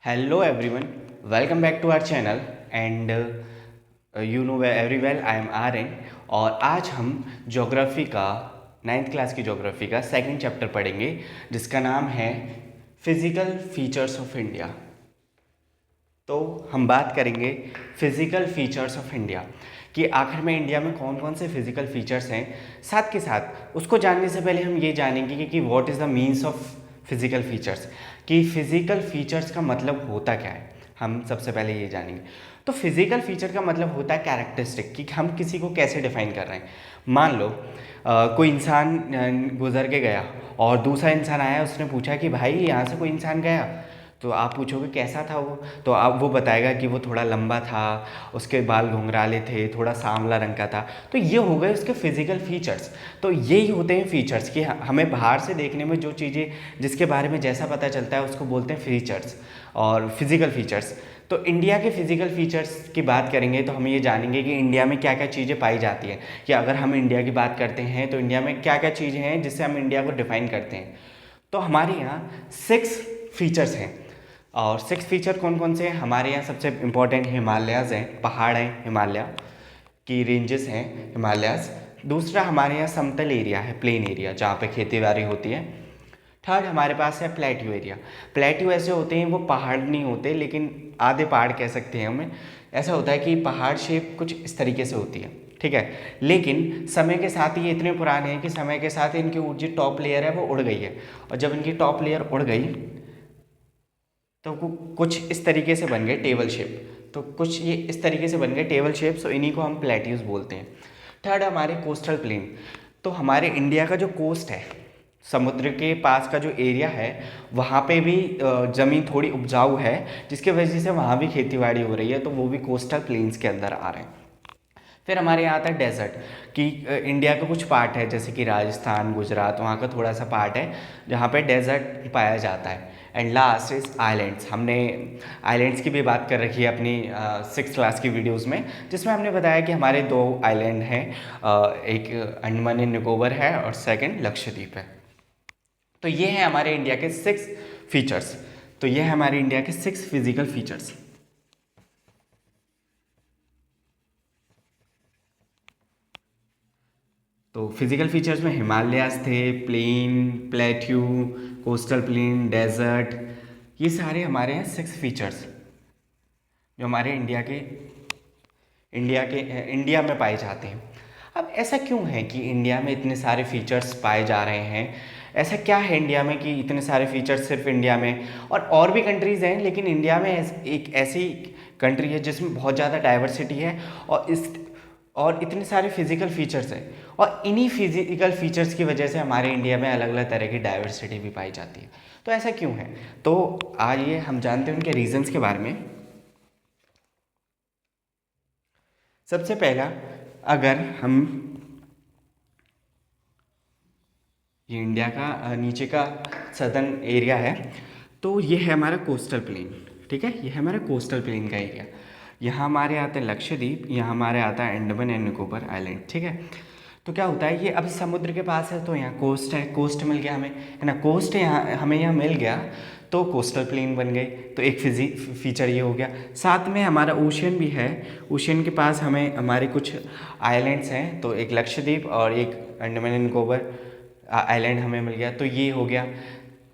Hello everyone, welcome back to our channel and you know very well I am Aryan. और आज हम geography का ninth class की geography का सेकंड चैप्टर पढ़ेंगे जिसका नाम है फिजिकल फीचर्स ऑफ इंडिया। तो हम बात करेंगे फिजिकल फीचर्स ऑफ इंडिया कि आखिर में इंडिया में कौन कौन से फिजिकल फीचर्स हैं। साथ के साथ उसको जानने से पहले हम ये जानेंगे कि what is the means of physical features, कि फिजिकल फीचर्स का मतलब होता क्या है। हम सबसे पहले ये जानेंगे। तो फिजिकल फीचर का मतलब होता है कैरेक्टरिस्टिक, कि हम किसी को कैसे डिफाइन कर रहे हैं। मान लो कोई इंसान गुजर के गया और दूसरा इंसान आया, उसने पूछा कि भाई यहाँ से कोई इंसान गया, तो आप पूछोगे कैसा था वो, तो आप वो बताएगा कि वो थोड़ा लंबा था, उसके बाल घुंघराले थे, थोड़ा सांवला रंग का था। तो ये हो गए उसके फिजिकल फीचर्स। तो यही होते हैं फीचर्स, कि हमें बाहर से देखने में जो चीज़ें जिसके बारे में जैसा पता चलता है उसको बोलते हैं फीचर्स और फिजिकल फीचर्स। तो इंडिया के फिजिकल फीचर्स की बात करेंगे तो हम ये जानेंगे कि इंडिया में क्या क्या चीज़ें पाई जाती हैं, कि अगर हम इंडिया की बात करते हैं तो इंडिया में क्या क्या चीज़ें हैं जिससे हम इंडिया को डिफाइन करते हैं। तो हमारे यहाँ 6 फीचर्स हैं। और 6 फीचर कौन कौन से हैं हमारे यहाँ? सबसे इम्पोर्टेंट हिमालयाज़ हैं, पहाड़ हैं, हिमालय की रेंजेस हैं हिमालयाज़। दूसरा हमारे यहाँ समतल एरिया है, प्लेन एरिया, जहाँ पे खेती बाड़ी होती है। थर्ड हमारे पास है प्लेट्यू एरिया। प्लेट्यू ऐसे होते हैं, वो पहाड़ नहीं होते लेकिन आधे पहाड़ कह सकते हैं हमें। ऐसा होता है कि पहाड़ शेप कुछ इस तरीके से होती है, ठीक है। लेकिन समय के साथ ये इतने पुराने हैं कि समय के साथ इनकी जो टॉप लेयर है वो उड़ गई है, और जब इनकी टॉप लेयर उड़ गई तो कुछ इस तरीके से बन गए टेबल शेप। तो कुछ ये इस तरीके से बन गए टेबल शेप, सो इन्हीं को हम प्लेट्यूज बोलते हैं। थर्ड हमारे कोस्टल प्लेन। तो हमारे इंडिया का जो कोस्ट है, समुद्र के पास का जो एरिया है, वहाँ पे भी ज़मीन थोड़ी उपजाऊ है, जिसकी वजह से वहाँ भी खेतीबाड़ी हो रही है, तो वो भी कोस्टल प्लेन्स के अंदर आ रहे हैं। फिर हमारे यहाँ आता है डेजर्ट, कि इंडिया का कुछ पार्ट है जैसे कि राजस्थान, गुजरात, वहाँ का थोड़ा सा पार्ट है जहाँ पे डेजर्ट पाया जाता है। And last is islands. हमने आइलैंड्स की भी बात कर रखी है अपनी 6th क्लास की वीडियोस में, जिसमें हमने बताया कि हमारे 2 आइलैंड हैं, एक अंडमान एंड निकोबर है और सेकंड लक्षद्वीप है। तो ये है हमारे इंडिया के 6 फीचर्स। तो ये है हमारे इंडिया के 6 फिजिकल फीचर्स। तो फिजिकल फीचर्स में हिमालयाज थे, plain, plateau, coastal plain, desert, ये सारे हमारे हैं 6 फीचर्स जो हमारे इंडिया में पाए जाते हैं। अब ऐसा क्यों है कि इंडिया में इतने सारे फीचर्स पाए जा रहे हैं? ऐसा क्या है इंडिया में कि इतने सारे फीचर्स सिर्फ इंडिया में? और भी कंट्रीज़ हैं, लेकिन इंडिया में एक ऐसी कंट्री है जिसमें बहुत ज़्यादा डाइवर्सिटी है और इतने सारे फिजिकल फीचर्स हैं, और इन्हीं फिजिकल फीचर्स की वजह से हमारे इंडिया में अलग अलग तरह की डाइवर्सिटी भी पाई जाती है। तो ऐसा क्यों है? तो आइए हम जानते हैं उनके रीजंस के बारे में। सबसे पहला, अगर हम ये इंडिया का नीचे का सदर्न एरिया है, तो ये है हमारा कोस्टल प्लेन, ठीक है। ये है हमारा कोस्टल प्लेन का एरिया। यहाँ हमारे आता है लक्षद्वीप, यहाँ हमारे आता है अंडमान एंड निकोबार आइलैंड, ठीक है। तो क्या होता है, ये अभी समुद्र के पास है तो यहाँ कोस्ट है, कोस्ट मिल गया हमें, है ना। कोस्ट यहाँ हमें यहाँ मिल गया तो कोस्टल प्लेन बन गई। तो एक फीचर ये हो गया। साथ में हमारा ओशियन भी है, ओशियन के पास हमें हमारे कुछ आइलैंड्स हैं, तो एक लक्षद्वीप और एक अंडमान एंड निकोबार आइलैंड हमें मिल गया। तो ये हो गया।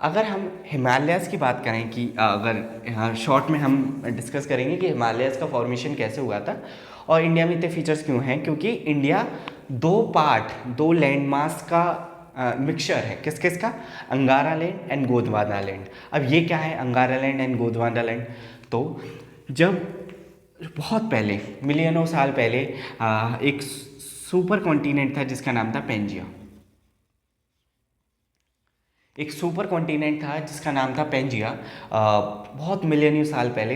अगर हम हिमालयाज़ की बात करें, कि अगर यहाँ शॉर्ट में हम डिस्कस करेंगे कि हिमालयाज़ का फॉर्मेशन कैसे हुआ था और इंडिया में इतने फीचर्स क्यों हैं, क्योंकि इंडिया 2 लैंडमास का मिक्सचर है। किस किस का? अंगारा लैंड एंड गोंडवाना लैंड। अब ये क्या है अंगारा लैंड एंड गोंडवाना लैंड? तो जब बहुत पहले, मिलियनों साल पहले, एक सुपर कॉन्टिनेंट था जिसका नाम था पेंजिया। एक सुपर कॉन्टिनेंट था जिसका नाम था पेंजिया, बहुत मिलियनों साल पहले।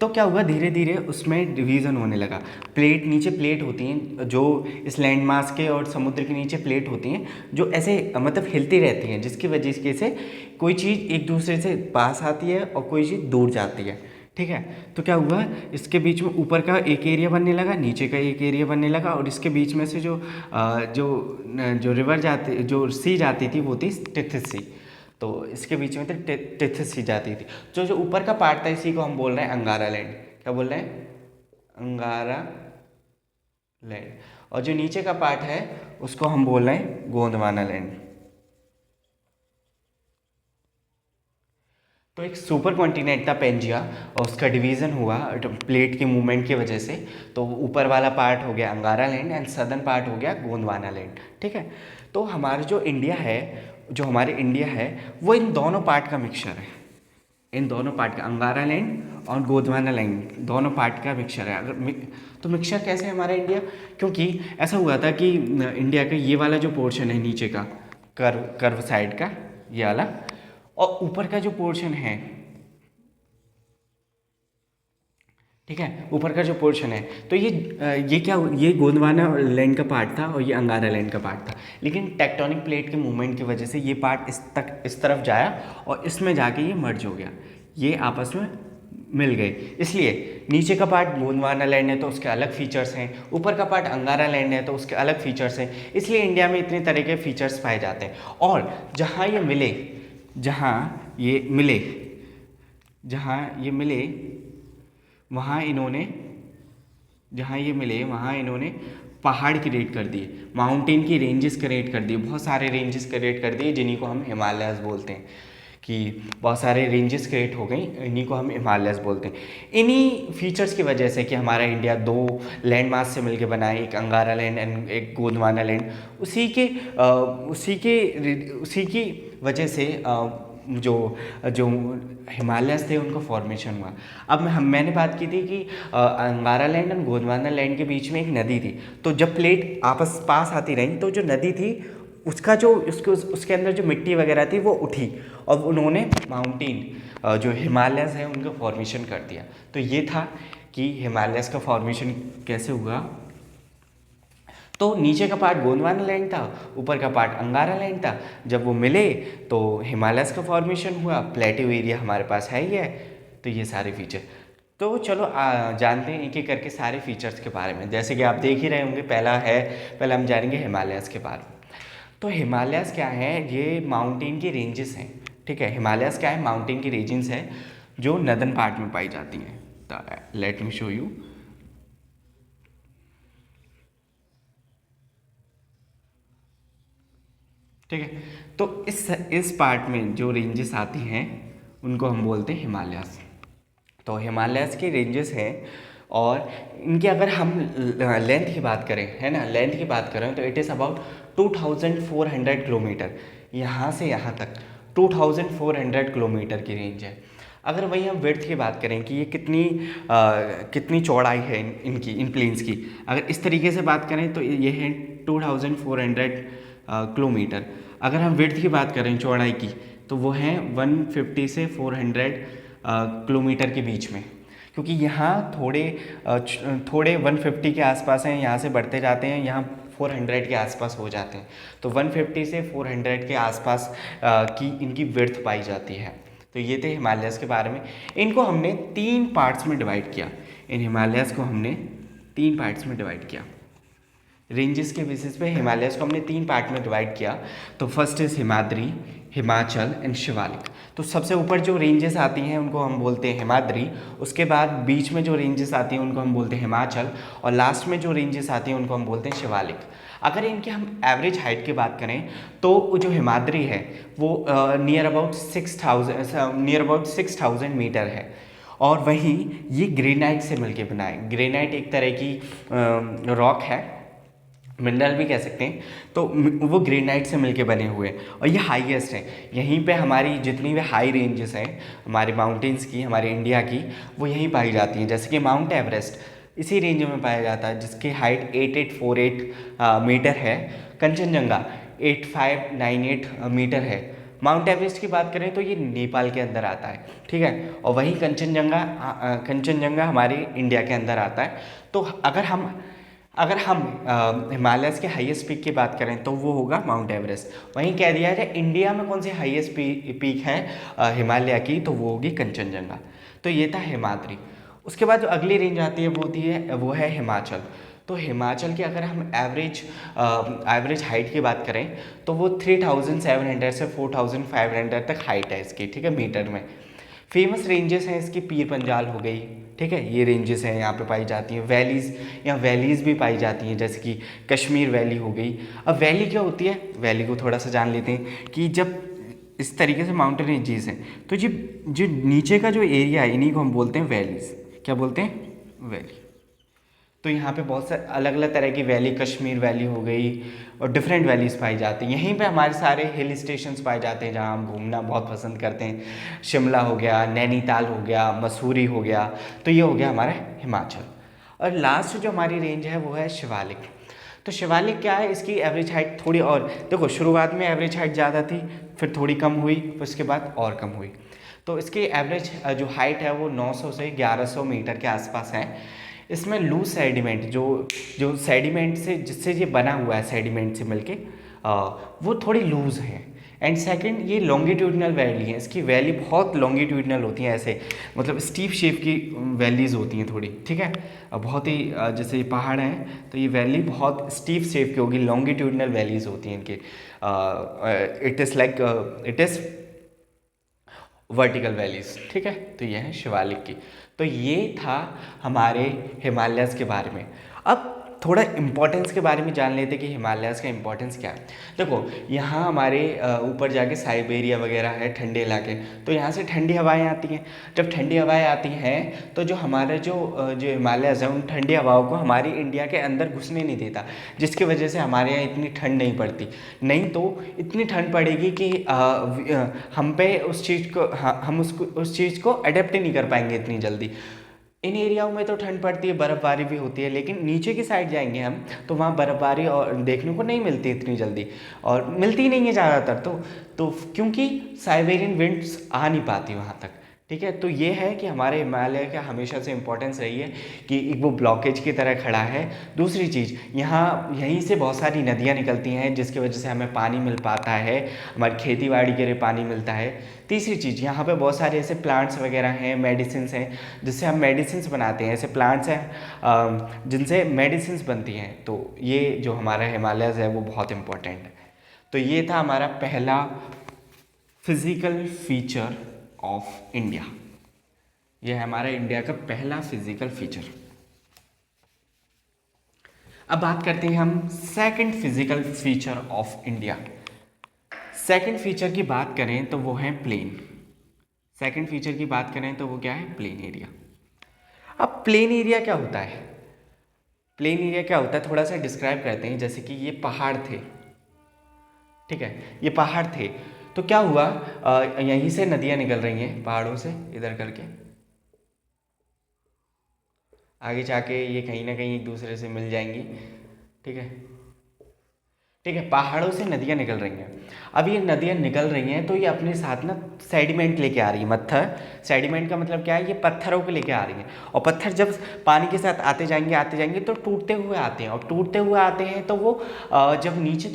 तो क्या हुआ, धीरे धीरे उसमें डिवीज़न होने लगा। प्लेट, नीचे प्लेट होती हैं जो इस लैंड मास के और समुद्र के नीचे प्लेट होती हैं, जो ऐसे मतलब हिलती रहती हैं, जिसकी वजह से कोई चीज़ एक दूसरे से पास आती है और कोई चीज़ दूर जाती है, ठीक है। तो क्या हुआ, इसके बीच में ऊपर का एक एरिया बनने लगा, नीचे का एक एरिया बनने लगा, और इसके बीच में से जो जो रिवर जाती, जो सी जाती थी, वो थी टिथिस सी। तो इसके बीच में तो टिथस ही जाती थी। जो जो ऊपर का पार्ट था इसी को हम बोल रहे हैं अंगारा लैंड। क्या बोल रहे हैं? अंगारा लैंड। और जो नीचे का पार्ट है उसको हम बोल रहे हैं गोंडवाना लैंड। तो एक सुपर कॉन्टिनेंट था पेंजिया और उसका डिवीज़न हुआ प्लेट के मूवमेंट की वजह से। तो ऊपर वाला पार्ट हो गया अंगारा लैंड एंड सदर्न पार्ट हो गया गोंडवाना लैंड। ठीक है। तो हमारा जो इंडिया है, जो हमारे इंडिया है वो इन दोनों पार्ट का मिक्सचर है। इन दोनों पार्ट का अंगारा लैंड और गोंडवाना लैंड दोनों पार्ट का मिक्सचर है। तो मिक्सचर कैसे है हमारा इंडिया? क्योंकि ऐसा हुआ था कि इंडिया का ये वाला जो पोर्शन है नीचे का कर्व साइड का ये वाला, और ऊपर का जो पोर्शन है, ठीक है, ऊपर का जो पोर्शन है, तो ये क्या, ये गोंडवाना लैंड का पार्ट था और ये अंगारा लैंड का पार्ट था। लेकिन टेक्टोनिक प्लेट के मूवमेंट की वजह से ये पार्ट इस तरफ जाया और इसमें जाके ये मर्ज हो गया, ये आपस में मिल गए। इसलिए नीचे का पार्ट गोंडवाना लैंड है तो उसके अलग फीचर्स हैं, ऊपर का पार्ट अंगारा लैंड है तो उसके अलग फीचर्स हैं। इसलिए इंडिया में इतने तरह के फीचर्स पाए जाते हैं। और जहाँ ये मिले, जहाँ ये मिले वहाँ इन्होंने, जहाँ ये मिले वहाँ इन्होंने पहाड़ क्रिएट कर दिए, माउंटेन की रेंजेस क्रिएट कर दिए, बहुत सारे रेंजेस क्रिएट कर दिए जिन्हीं को हम हिमालयस बोलते हैं। कि बहुत सारे रेंजेस क्रिएट हो गई, इन्हीं को हम हिमालयस बोलते हैं। इन्हीं फीचर्स की वजह से कि हमारा इंडिया दो लैंड मास से मिलकर बना है, एक अंगारा लैंड एंड एक गोंडवाना लैंड, उसी की वजह से जो जो हिमालयस थे उनका फॉर्मेशन हुआ। अब मैंने बात की थी कि अंगारा लैंड और गोंडवाना लैंड के बीच में एक नदी थी। तो जब प्लेट आपस पास आती रही तो जो नदी थी उसका जो उसके अंदर जो मिट्टी वगैरह थी वो उठी और उन्होंने माउंटेन जो हिमालयस है उनका फॉर्मेशन कर दिया। तो ये था कि हिमालयस का फॉर्मेशन कैसे हुआ। तो नीचे का पार्ट गोंडवाना लैंड था, ऊपर का पार्ट अंगारा लैंड था। जब वो मिले तो हिमालयस का फॉर्मेशन हुआ। प्लेट्यू एरिया हमारे पास है ही है। तो ये सारे फीचर, तो चलो जानते हैं एक एक करके सारे फीचर्स के बारे में। जैसे कि आप देख ही रहे होंगे, पहले हम जानेंगे हिमालयस के बारे में। तो हिमालयस क्या है? ये माउंटेन की रेंजेस हैं। ठीक है, हिमालयस क्या है? माउंटेन की रेंजेस हैं जो नदर्न पार्ट में पाई जाती हैं। Let me show you. ठीक है, तो इस पार्ट में जो रेंजेस आती हैं उनको हम बोलते हैं हिमालयस। तो हिमालयस की रेंजेस हैं और इनकी अगर हम लेंथ की बात करें, है ना, लेंथ की बात करें तो इट इज़ अबाउट 2400 किलोमीटर। यहाँ से यहाँ तक 2400 किलोमीटर की रेंज है। अगर वही हम विड्थ की बात करें कि ये कितनी चौड़ाई है इन प्लेन्स की, अगर इस तरीके से बात करें तो ये है 2400 किलोमीटर। अगर हम विड्थ की बात करें चौड़ाई की तो वो है 150 से 400 किलोमीटर के बीच में। क्योंकि यहाँ थोड़े 150 के आसपास हैं, यहाँ से बढ़ते जाते हैं, यहाँ 400 के आसपास हो जाते हैं। तो 150 से 400 के आसपास की इनकी विड्थ पाई जाती है। तो ये थे हिमालयस के बारे में। इनको हमने 3 पार्ट्स में डिवाइड किया। इन हिमालयस को हमने 3 पार्ट्स में डिवाइड किया। रेंजेस के बेसिस पे हिमालयस को हमने 3 पार्ट में डिवाइड किया। तो first is Himadri, Himachal and Shivalik. तो सबसे ऊपर जो रेंजेस आती हैं उनको हम बोलते हैं हिमाद्री, उसके बाद बीच में जो रेंजेस आती हैं उनको हम बोलते हैं हिमाचल, और लास्ट में जो रेंजेस आती हैं उनको हम बोलते हैं शिवालिक। अगर इनकी हम एवरेज हाइट की बात करें तो जो हिमाद्री है वो नियर अबाउट 6000 मीटर है। और वहीं ये ग्रेनाइट से मिलके बना है। ग्रेनाइट एक तरह की रॉक है, मिनरल भी कह सकते हैं। तो वो ग्रेनाइट से मिलके बने हुए हैं और ये हाईएस्ट है। यहीं पे हमारी जितनी भी हाई रेंजेस हैं हमारे माउंटेन्स की, हमारे इंडिया की, वो यहीं पाई जाती हैं। जैसे कि माउंट एवरेस्ट इसी रेंज में पाया जाता है जिसकी हाइट 8848 मीटर है। कंचनजंगा 8598 मीटर है। माउंट एवरेस्ट की बात करें तो ये नेपाल के अंदर आता है। ठीक है, और वहीं कंचनजंगा हमारे इंडिया के अंदर आता है। तो अगर हम हिमालयस के हाईएस्ट पीक की बात करें तो वो होगा माउंट एवरेस्ट। वहीं कह दिया जाए इंडिया में कौन सी हाईएस्ट पीक है हिमालय की, तो वो होगी कंचनजंगा। तो ये था हिमाद्री। उसके बाद जो अगली रेंज आती है वो है हिमाचल। तो हिमाचल की अगर हम एवरेज हाइट की बात करें तो वो 3700 से 4500 तक हाइट है इसकी, ठीक है, मीटर में। फेमस रेंजेस हैं इसकी, पीर पंजाल हो गई, ठीक है, ये रेंजेस हैं यहाँ पे पाई जाती हैं। वैलीज़, यहाँ वैलीज़ भी पाई जाती हैं, जैसे कि कश्मीर वैली हो गई। अब वैली क्या होती है, वैली को थोड़ा सा जान लेते हैं कि जब इस तरीके से माउंटेन रेंजेस हैं तो जो नीचे का जो एरिया है इन्हीं को हम बोलते हैं वैलीज़। क्या बोलते हैं, वैली। तो यहाँ पे बहुत सारे अलग अलग तरह की वैली, कश्मीर वैली हो गई और डिफरेंट वैलीज़ पाई जाती हैं। यहीं पे हमारे सारे हिल स्टेशंस पाए जाते हैं जहाँ हम घूमना बहुत पसंद करते हैं। शिमला हो गया, नैनीताल हो गया, मसूरी हो गया, तो ये हो गया हमारा हिमाचल। और लास्ट जो हमारी रेंज है वो है शिवालिक। तो शिवालिक क्या है, इसकी एवरेज हाइट थोड़ी और, देखो शुरुआत में एवरेज हाइट ज़्यादा थी, फिर थोड़ी कम हुई, फिर उसके बाद और कम हुई। तो इसकी एवरेज जो हाइट है वो 900 से 1100 मीटर के आसपास है। इसमें लूज सेडिमेंट, जो सेडिमेंट से जिससे ये बना हुआ है, सेडिमेंट से मिलके वो थोड़ी लूज है। एंड सेकंड, ये लॉन्गिट्यूडनल वैली है, इसकी वैली बहुत लॉन्गिट्यूडनल होती हैं, ऐसे मतलब स्टीप शेप की वैलीज़ होती हैं थोड़ी, ठीक है। बहुत ही जैसे ये पहाड़ हैं तो ये वैली बहुत स्टीप शेप की होगी, लॉन्गिट्यूडनल वैलीज़ होती हैं इनके। इट इज़ वर्टिकल वैलीज, ठीक है। तो ये है शिवालिक की। तो ये था हमारे हिमालयस के बारे में। अब थोड़ा इम्पोर्टेंस के बारे में जान लेते कि हिमालयस का इम्पोर्टेंस क्या है। देखो यहाँ हमारे ऊपर जाके साइबेरिया वगैरह है, ठंडे इलाके, तो यहाँ से ठंडी हवाएं आती हैं। जब ठंडी हवाएं आती हैं तो जो हमारे जो हिमालयस है उन ठंडी हवाओं को हमारी इंडिया के अंदर घुसने नहीं देता, जिसकी वजह से हमारे यहाँ इतनी ठंड नहीं पड़ती। नहीं तो इतनी ठंड पड़ेगी कि हम पे उस चीज़ को, हम उस चीज़ को अडेप्ट ही नहीं कर पाएंगे इतनी जल्दी। इन एरियाओं में तो ठंड पड़ती है, बर्फ़बारी भी होती है, लेकिन नीचे की साइड जाएंगे हम तो वहाँ बर्फ़बारी और देखने को नहीं मिलती इतनी जल्दी, और मिलती ही नहीं है ज़्यादातर। तो क्योंकि साइबेरियन विंड्स आ नहीं पाती वहाँ तक, ठीक है। तो ये है कि हमारे हिमालय का हमेशा से इम्पोर्टेंस रही है कि वो ब्लॉकेज की तरह खड़ा है। दूसरी चीज़, यहीं से बहुत सारी नदियाँ निकलती हैं जिसकी वजह से हमें पानी मिल पाता है, हमारी खेती बाड़ी के लिए पानी मिलता है। तीसरी चीज़, यहाँ पे बहुत सारे ऐसे प्लांट्स वगैरह हैं, मेडिसिन्स हैं, जिससे हम मेडिसिन्स बनाते हैं। ऐसे प्लांट्स हैं जिनसे मेडिसिन्स बनती हैं। तो ये जो हमारा हिमालयस है वो बहुत इम्पोर्टेंट है। तो ये था हमारा पहला फिज़िकल फीचर ऑफ इंडिया। यह है हमारा इंडिया का पहला फिजिकल फीचर। अब बात करते हैं हम second physical feature of India. Second feature की बात करें तो वो है प्लेन। सेकंड फीचर की बात करें तो वो क्या है, प्लेन एरिया। अब प्लेन एरिया क्या होता है, प्लेन एरिया क्या होता है थोड़ा सा डिस्क्राइब करते हैं। जैसे कि ये पहाड़ थे, ठीक है, ये पहाड़ थे, तो क्या हुआ, यहीं से नदियाँ निकल रही हैं पहाड़ों से इधर करके, आगे जाके ये कहीं ना कहीं एक दूसरे से मिल जाएंगी, ठीक है, ठीक है। पहाड़ों से नदियाँ निकल रही हैं। अब ये नदियाँ निकल रही हैं तो ये अपने साथ ना सेडिमेंट लेके आ रही है, पत्थर। सेडिमेंट का मतलब क्या है, ये पत्थरों को लेके आ रही हैं। और पत्थर जब पानी के साथ आते जाएंगे तो टूटते हुए आते हैं, और टूटते हुए आते हैं तो वो जब नीचे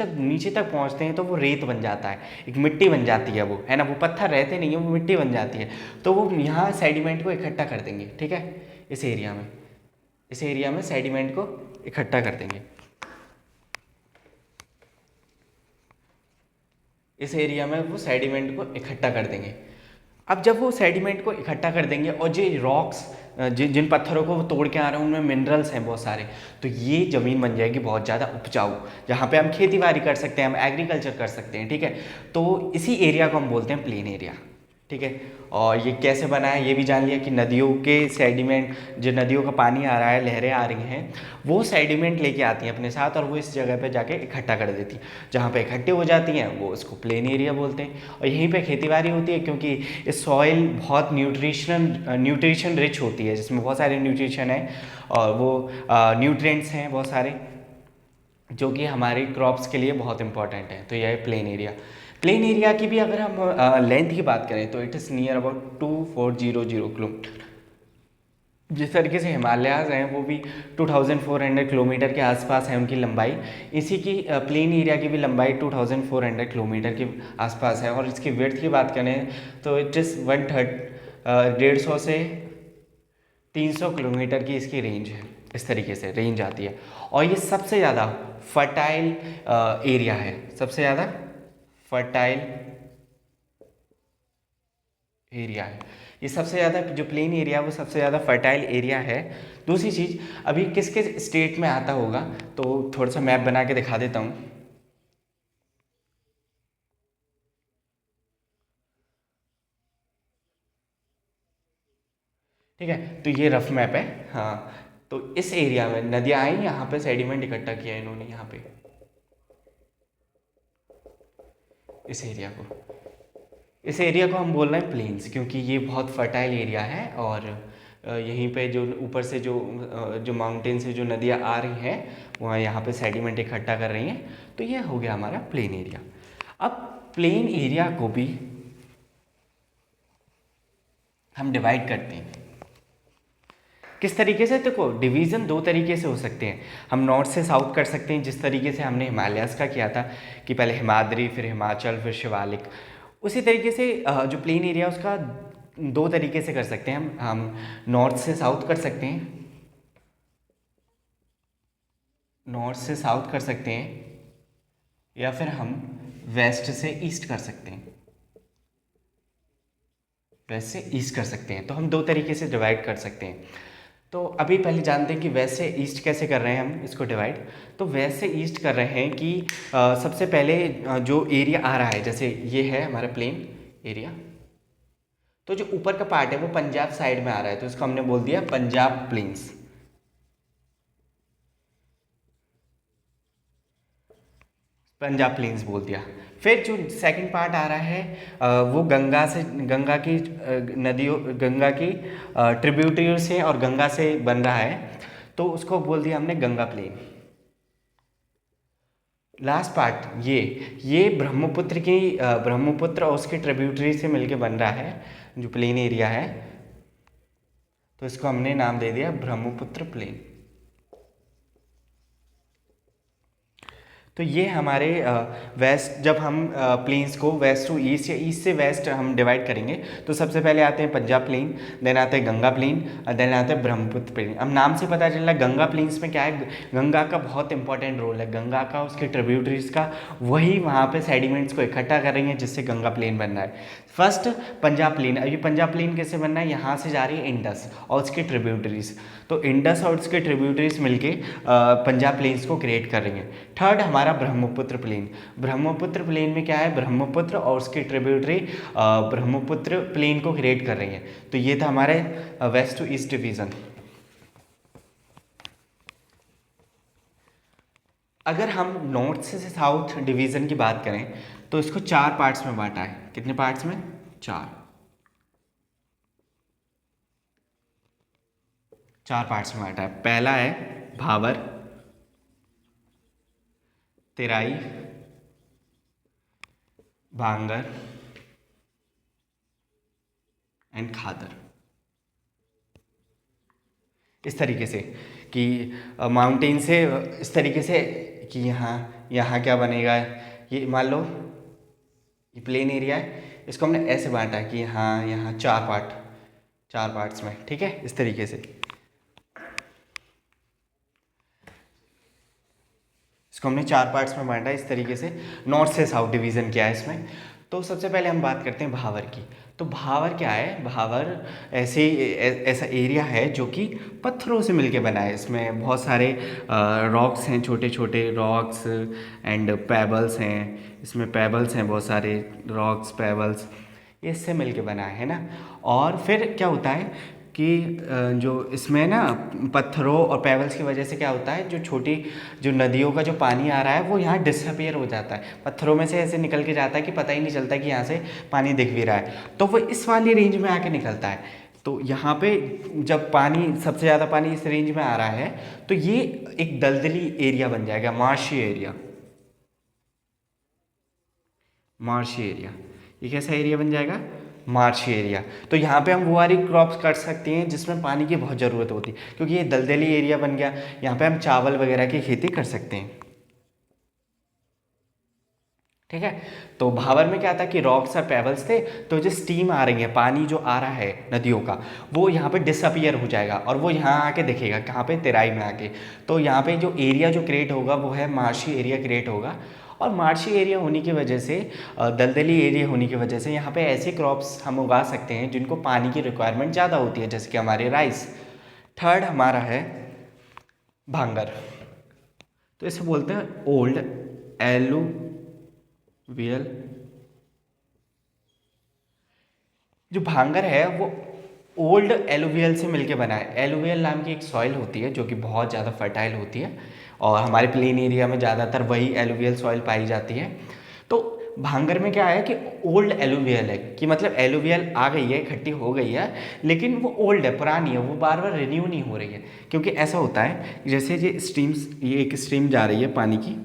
तक पहुँचते हैं तो वो रेत बन जाता है, एक मिट्टी बन जाती है, वो है ना, वो पत्थर रहते नहीं है, वो मिट्टी बन जाती है। तो वो यहाँ सेडिमेंट को इकट्ठा कर देंगे, ठीक है, इस एरिया में सेडिमेंट को इकट्ठा कर देंगे। इस एरिया में वो सेडिमेंट को इकट्ठा कर देंगे। अब जब वो सेडिमेंट को इकट्ठा कर देंगे और जो रॉक्स, जिन पत्थरों को वो तोड़ के आ रहे हैं उनमें मिनरल्स हैं बहुत सारे, तो ये ज़मीन बन जाएगी बहुत ज़्यादा उपजाऊ, जहाँ पे हम खेती बाड़ी कर सकते हैं, हम एग्रीकल्चर कर सकते हैं, ठीक है। तो इसी एरिया को हम बोलते हैं प्लेन एरिया, ठीक है। और ये कैसे बना है ये भी जान लिया कि नदियों के सेडिमेंट, जो नदियों का पानी आ रहा है, लहरें आ रही हैं, वो सेडिमेंट लेके आती हैं अपने साथ और वो इस जगह पे जाके इकट्ठा कर देती हैं। जहाँ पे इकट्ठे हो जाती हैं वो उसको प्लेन एरिया बोलते हैं। और यहीं पे खेतीबाड़ी होती है क्योंकि इस सॉइल बहुत न्यूट्रिशन रिच होती है, जिसमें बहुत सारे न्यूट्रिशन है और वो न्यूट्रिएंट्स हैं बहुत सारे, जो कि हमारी क्रॉप्स के लिए बहुत इंपॉर्टेंट है। तो यह है प्लेन एरिया। प्लेन एरिया की भी अगर हम लेंथ की बात करें तो it is near about 2400 kilometre. जिस तरीके से हिमालयाज़ हैं वो भी 2400 किलोमीटर के आसपास है उनकी लंबाई, इसी की प्लेन एरिया की भी लंबाई 2400 किलोमीटर के आसपास है। और इसकी विड्थ की बात करें तो इट इज़ 150 से 300 किलोमीटर की इसकी रेंज है, इस तरीके से रेंज आती है। और ये सबसे ज़्यादा फर्टाइल एरिया है, सबसे ज़्यादा फर्टाइल एरिया है। ये सबसे ज़्यादा जो प्लेन एरिया है वो सबसे ज़्यादा फर्टाइल एरिया है। दूसरी चीज़, अभी किस किस स्टेट में आता होगा, तो थोड़ा सा मैप बना के दिखा देता हूँ। ठीक है, तो ये रफ मैप है। हाँ, तो इस एरिया में नदियाँ आई, यहाँ पे सेडिमेंट इकट्ठा किया इन्होंने, यहाँ पे इस एरिया को हम बोल रहे हैं प्लेन्स, क्योंकि ये बहुत फर्टाइल एरिया है। और यहीं पे जो ऊपर से जो माउंटेन से जो नदियाँ आ रही हैं वहाँ यहाँ पे सेडिमेंट इकट्ठा कर रही हैं, तो ये हो गया हमारा प्लेन एरिया। अब प्लेन एरिया को भी हम डिवाइड करते हैं किस तरीके से। देखो, डिवीज़न दो तरीके से हो सकते हैं। हम नॉर्थ से साउथ कर सकते हैं, जिस तरीके से हमने हिमालयाज़ का किया था कि पहले हिमाद्री, फिर हिमाचल, फिर शिवालिक। उसी तरीके से जो प्लेन एरिया उसका दो तरीके से कर सकते हैं। हम नॉर्थ से साउथ कर सकते हैं, नॉर्थ से साउथ कर सकते हैं, या फिर हम वेस्ट से ईस्ट कर सकते हैं, वेस्ट से ईस्ट कर सकते हैं। तो हम दो तरीके से डिवाइड कर सकते हैं। तो अभी पहले जानते हैं कि वेस्ट से ईस्ट कैसे कर रहे हैं हम इसको डिवाइड। तो वेस्ट से ईस्ट कर रहे हैं कि सबसे पहले जो एरिया आ रहा है, जैसे ये है हमारा प्लेन एरिया, तो जो ऊपर का पार्ट है वो पंजाब साइड में आ रहा है, तो इसको हमने बोल दिया पंजाब प्लेन्स। पंजाब प्लेन्स बोल दिया। फिर जो सेकंड पार्ट आ रहा है वो गंगा की नदियों, गंगा की ट्रिब्यूटरी से और गंगा से बन रहा है, तो उसको बोल दिया हमने गंगा प्लेन। लास्ट पार्ट ये ब्रह्मपुत्र और उसके ट्रिब्यूटरी से मिलके बन रहा है जो प्लेन एरिया है, तो इसको हमने नाम दे दिया ब्रह्मपुत्र प्लेन। तो ये हमारे वेस्ट, जब हम प्लेन्स को वेस्ट टू ईस्ट या ईस्ट से वेस्ट हम डिवाइड करेंगे, तो सबसे पहले आते हैं पंजाब प्लेन, देन आते हैं गंगा प्लेन, देन आते हैं ब्रह्मपुत्र प्लेन। अब नाम से पता चल रहा है गंगा प्लेन्स में क्या है, गंगा का बहुत इंपॉर्टेंट रोल है, गंगा का, उसके ट्रिब्यूटरीज का, वही वहाँ पे सेडिमेंट्स को इकट्ठा कर रही हैं जिससे गंगा प्लेन बन रहा है। फर्स्ट पंजाब प्लेन, अब ये पंजाब प्लेन कैसे बनना है, यहाँ से जा रही है इंडस और उसके ट्रिब्यूटरीज, तो इंडस और उसके ट्रिब्यूटरीज मिलके पंजाब प्लेन्स को क्रिएट कर रही हैं। थर्ड हमारा ब्रह्मपुत्र प्लेन, ब्रह्मपुत्र प्लेन में क्या है, ब्रह्मपुत्र और उसकी ट्रिब्यूटरी ब्रह्मपुत्र प्लेन को क्रिएट कर रही हैं। तो ये था हमारे वेस्ट टू ईस्ट डिवीजन। अगर हम नॉर्थ से साउथ डिवीजन की बात करें तो इसको चार पार्ट्स में बांटा है। कितने पार्ट्स में, चार पार्ट्स में बांटा है। पहला है भावर, तेराई, भांगर एंड खादर। इस तरीके से कि माउंटेन से इस तरीके से कि यहाँ क्या बनेगा, ये मान लो ये प्लेन एरिया है, इसको हमने ऐसे बांटा कि यहाँ चार पार्ट्स में, ठीक है, इस तरीके से इसको हमने चार पार्ट्स में बांटा इस तरीके से। नॉर्थ से साउथ डिवीज़न किया है इसमें। तो सबसे पहले हम बात करते हैं भावर की। तो भावर क्या है, भावर ऐसा एरिया है जो कि पत्थरों से मिलके बना है। इसमें बहुत सारे रॉक्स हैं, छोटे छोटे रॉक्स एंड पेबल्स हैं, इसमें पेबल्स हैं, बहुत सारे रॉक्स पेबल्स, ये इससे मिलके बना है ना। और फिर क्या होता है कि जो इसमें ना पत्थरों और पेबल्स की वजह से क्या होता है, जो छोटी जो नदियों का जो पानी आ रहा है वो यहाँ डिसअपियर हो जाता है, पत्थरों में से ऐसे निकल के जाता है कि पता ही नहीं चलता कि यहाँ से पानी दिख भी रहा है, तो वो इस वाली रेंज में आके निकलता है। तो यहाँ पे जब पानी, सबसे ज़्यादा पानी इस रेंज में आ रहा है, तो ये एक दलदली एरिया बन जाएगा, मार्शी एरिया। ये कैसा एरिया बन जाएगा, मार्शी एरिया। तो यहाँ पे हम वो वाली क्रॉप्स कर सकते हैं जिसमें पानी की बहुत ज़रूरत होती है, क्योंकि ये दलदली एरिया बन गया, यहाँ पे हम चावल वगैरह की खेती कर सकते हैं। ठीक है। तो भावर में क्या था कि रॉक्स और पेबल्स थे, तो जो स्टीम आ रही है, पानी जो आ रहा है नदियों का, वो यहाँ पे डिसअपियर हो जाएगा और वो यहाँ आके दिखेगा, कहाँ पे, तेराई में आके। तो यहाँ पे जो एरिया जो क्रिएट होगा वो है मार्शी एरिया क्रिएट होगा। और मार्शी एरिया होने की वजह से, दलदली एरिया होने की वजह से यहाँ पे ऐसे क्रॉप्स हम उगा सकते हैं जिनको पानी की रिक्वायरमेंट ज़्यादा होती है, जैसे कि हमारे राइस। थर्ड हमारा है भांगर। तो इसे बोलते हैं ओल्ड एलुवियल। जो भांगर है वो ओल्ड एलुवियल से मिलके बना है। एलुवियल नाम की एक सॉइल होती है जो कि बहुत ज़्यादा फर्टाइल होती है और हमारे प्लेन एरिया में ज़्यादातर वही एलुवियल सॉइल पाई जाती है। तो भांगर में क्या है कि ओल्ड एलुवियल है, कि मतलब एलुवियल आ गई है, इकट्ठी हो गई है, लेकिन वो ओल्ड है, पुरानी है, वो बार बार रिन्यू नहीं हो रही है। क्योंकि ऐसा होता है जैसे ये स्ट्रीम्स, ये एक स्ट्रीम जा रही है पानी की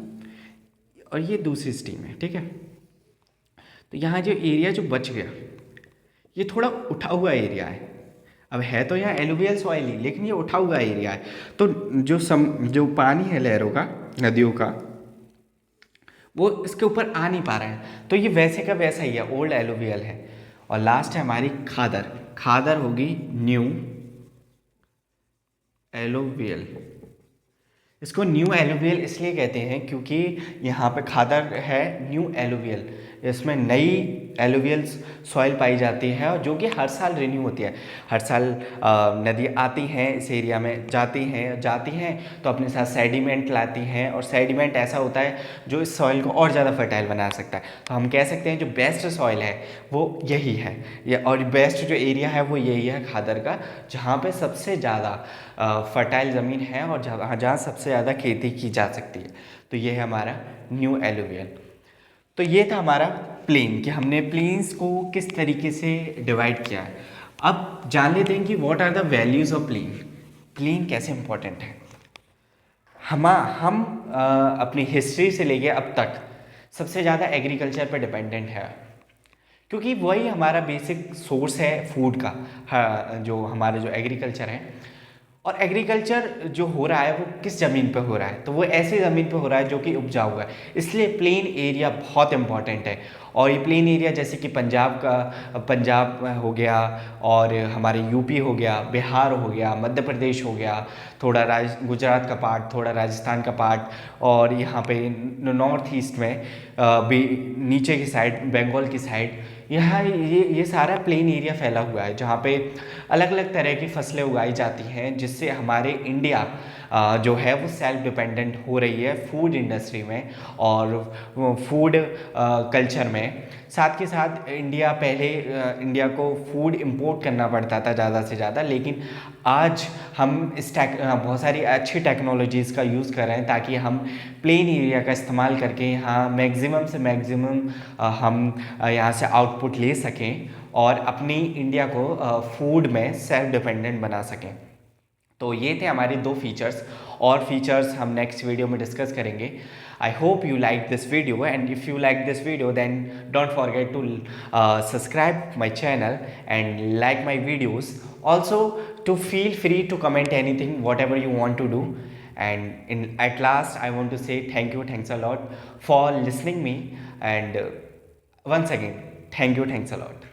और ये दूसरी स्ट्रीम है, ठीक है। तो यहाँ जो एरिया जो बच गया ये थोड़ा उठा हुआ एरिया है। अब है तो यहाँ एलुवियल सॉइल ही, लेकिन ये उठा हुआ एरिया है। तो जो पानी है लहरों का, नदियों का, वो इसके ऊपर आ नहीं पा रहे हैं, तो ये वैसे का वैसा ही है, ओल्ड एलुवियल है। और लास्ट है हमारी खादर। खादर होगी न्यू एलुवियल। इसको न्यू एलुवियल इसलिए कहते हैं क्योंकि यहाँ पे खादर है न्यू एलुवियल, इसमें नई एलुवियल सॉइल पाई जाती है और जो कि हर साल रिन्यू होती है। हर साल नदी आती हैं इस एरिया में, जाती हैं तो अपने साथ सेडिमेंट लाती हैं, और सेडिमेंट ऐसा होता है जो इस सॉइल को और ज़्यादा फर्टाइल बना सकता है। तो हम कह सकते हैं जो बेस्ट सॉइल है वो यही है, और बेस्ट जो एरिया है वो यही है खादर का, जहाँ पे सबसे ज़्यादा फर्टाइल ज़मीन है और जहाँ सबसे ज़्यादा खेती की जा सकती है। तो ये है हमारा न्यू एलुवियल। तो ये था हमारा प्लेन, कि हमने प्लेन्स को किस तरीके से डिवाइड किया है। अब जान लेते हैं कि what are the values of plain. Plain कैसे इंपॉर्टेंट है। हम अपनी हिस्ट्री से लेके अब तक सबसे ज़्यादा एग्रीकल्चर पर डिपेंडेंट है, क्योंकि वही हमारा बेसिक सोर्स है फूड का। हाँ, जो हमारे जो एग्रीकल्चर है, और एग्रीकल्चर जो हो रहा है वो किस ज़मीन पे हो रहा है, तो वो ऐसी ज़मीन पे हो रहा है जो कि उपजाऊ है। इसलिए प्लेन एरिया बहुत इंपॉर्टेंट है। और ये प्लेन एरिया जैसे कि पंजाब हो गया, और हमारे यूपी हो गया, बिहार हो गया, मध्य प्रदेश हो गया, थोड़ा गुजरात का पार्ट, थोड़ा राजस्थान का पार्ट, और यहाँ पे नॉर्थ ईस्ट में भी नीचे की साइड, बंगाल की साइड, यहाँ ये सारा प्लेन एरिया फैला हुआ है, जहाँ पे अलग अलग तरह की फसलें उगाई जाती हैं, जिससे हमारे इंडिया जो है वो सेल्फ डिपेंडेंट हो रही है फूड इंडस्ट्री में और फूड कल्चर में। साथ के साथ इंडिया को फूड इंपोर्ट करना पड़ता था ज़्यादा से ज़्यादा, लेकिन आज हम बहुत सारी अच्छी टेक्नोलॉजीज़ का यूज़ कर रहे हैं ताकि हम प्लेन एरिया का इस्तेमाल करके यहाँ मैक्सिमम से मैक्सिमम हम यहाँ से आउटपुट ले सकें और अपनी इंडिया को फूड में सेल्फ डिपेंडेंट बना सकें। तो ये थे हमारे 2 फीचर्स, और फीचर्स हम नेक्स्ट वीडियो में डिस्कस करेंगे। I hope you like this video, and if you like this video then don't forget to subscribe my channel and like my videos. Also to feel free to comment anything whatever you want to do. And at last I want to say thanks a lot for listening me, and once again thanks a lot.